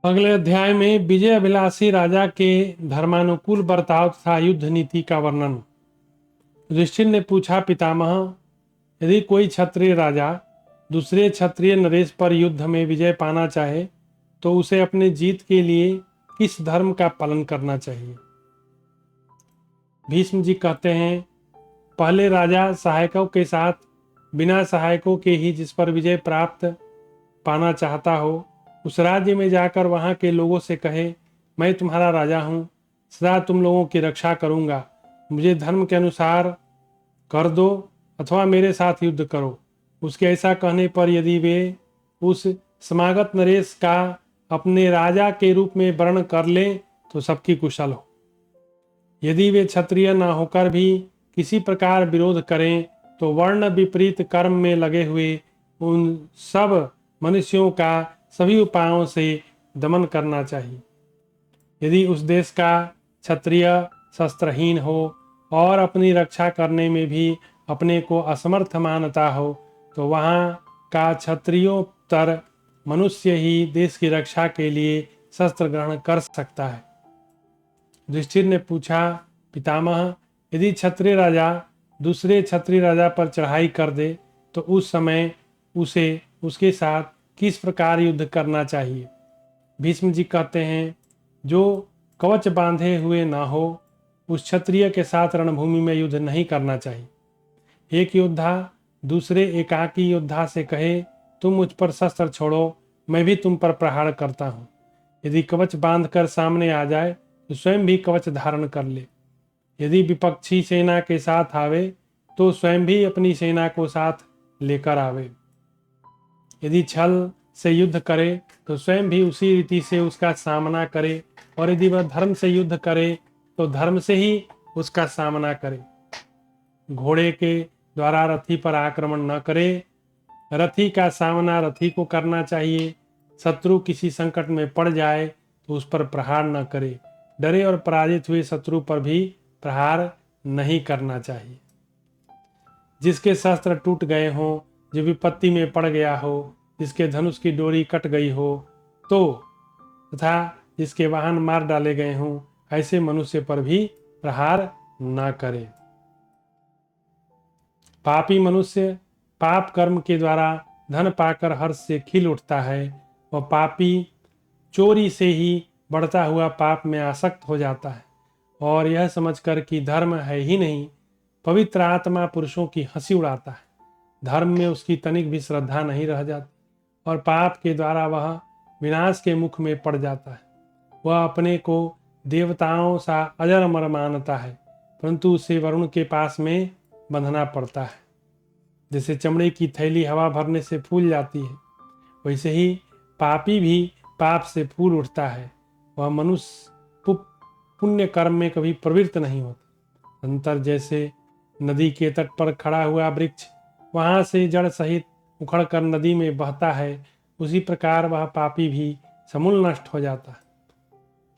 अगले अध्याय में विजय अभिलाषी राजा के धर्मानुकूल बर्ताव तथा युद्ध नीति का वर्णन। युधिष्ठिर ने पूछा, पितामह, यदि कोई क्षत्रिय राजा दूसरे क्षत्रिय नरेश पर युद्ध में विजय पाना चाहे तो उसे अपने जीत के लिए किस धर्म का पालन करना चाहिए? भीष्म जी कहते हैं, पहले राजा सहायकों के साथ बिना सहायकों के ही जिस पर विजय प्राप्त पाना चाहता हो उस राज्य में जाकर वहां के लोगों से कहे, मैं तुम्हारा राजा हूँ, सदा तुम लोगों की रक्षा करूंगा, मुझे धर्म के अनुसार कर दो अथवा मेरे साथ युद्ध करो। उसके ऐसा कहने पर यदि वे उस समागत नरेश का अपने राजा के रूप में वर्ण कर ले तो सबकी कुशल हो। यदि वे क्षत्रिय न होकर भी किसी प्रकार विरोध करें तो वर्ण विपरीत कर्म में लगे हुए उन सब मनुष्यों का सभी उपायों से दमन करना चाहिए। यदि उस देश का क्षत्रिय शस्त्रहीन हो और अपनी रक्षा करने में भी अपने को असमर्थ मानता हो तो वहाँ का क्षत्रियोत्तर मनुष्य ही देश की रक्षा के लिए शस्त्र ग्रहण कर सकता है। युधिष्ठिर ने पूछा, पितामह, यदि क्षत्रिय राजा दूसरे क्षत्रिय राजा पर चढ़ाई कर दे तो उस समय उसे उसके साथ किस प्रकार युद्ध करना चाहिए? भीष्म जी कहते हैं, जो कवच बांधे हुए ना हो उस क्षत्रिय के साथ रणभूमि में युद्ध नहीं करना चाहिए। एक योद्धा दूसरे एकाकी योद्धा से कहे, तुम मुझ पर शस्त्र छोड़ो, मैं भी तुम पर प्रहार करता हूँ। यदि कवच बांधकर सामने आ जाए तो स्वयं भी कवच धारण कर ले। यदि विपक्षी सेना के साथ आवे तो स्वयं भी अपनी सेना को साथ लेकर आवे। यदि छल से युद्ध करे तो स्वयं भी उसी रीति से उसका सामना करे, और यदि वह धर्म से युद्ध करे तो धर्म से ही उसका सामना करे। घोड़े के द्वारा रथी पर आक्रमण न करे, रथी का सामना रथी को करना चाहिए। शत्रु किसी संकट में पड़ जाए तो उस पर प्रहार न करे। डरे और पराजित हुए शत्रु पर भी प्रहार नहीं करना चाहिए। जिसके शस्त्र टूट गए हों, जो विपत्ति में पड़ गया हो, जिसके धनुष की डोरी कट गई हो तो तथा जिसके वाहन मार डाले गए हों, ऐसे मनुष्य पर भी प्रहार न करे। पापी मनुष्य पाप कर्म के द्वारा धन पाकर हर्ष से खिल उठता है। वह पापी चोरी से ही बढ़ता हुआ पाप में आसक्त हो जाता है और यह समझकर कि धर्म है ही नहीं, पवित्र आत्मा पुरुषों की हंसी उड़ाता है। धर्म में उसकी तनिक भी श्रद्धा नहीं रह जाती और पाप के द्वारा वह विनाश के मुख में पड़ जाता है। वह अपने को देवताओं सा अजर अमर मानता है, परंतु उसे वरुण के पास में बंधना पड़ता है। जैसे चमड़े की थैली हवा भरने से फूल जाती है, वैसे ही पापी भी पाप से फूल उठता है। वह मनुष्य पुण्य कर्म में कभी प्रवृत्त नहीं होता। अंतर जैसे नदी के तट पर खड़ा हुआ वृक्ष वहां से जड़ सहित उखड़कर नदी में बहता है, उसी प्रकार वह पापी भी समूल नष्ट हो जाता है।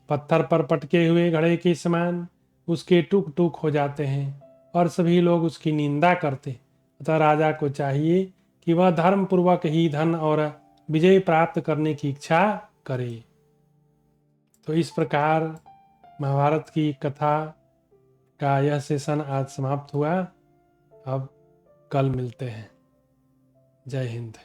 पत्थर पर पटके हुए घड़े के समान उसके टुक टुक हो जाते हैं और सभी लोग उसकी निंदा करते हैं। अतः राजा को चाहिए कि वह धर्म पूर्वक ही धन और विजय प्राप्त करने की इच्छा करे। तो इस प्रकार महाभारत की कथा का यह सेशन आज समाप्त हुआ। अब कल मिलते हैं। जय हिंद।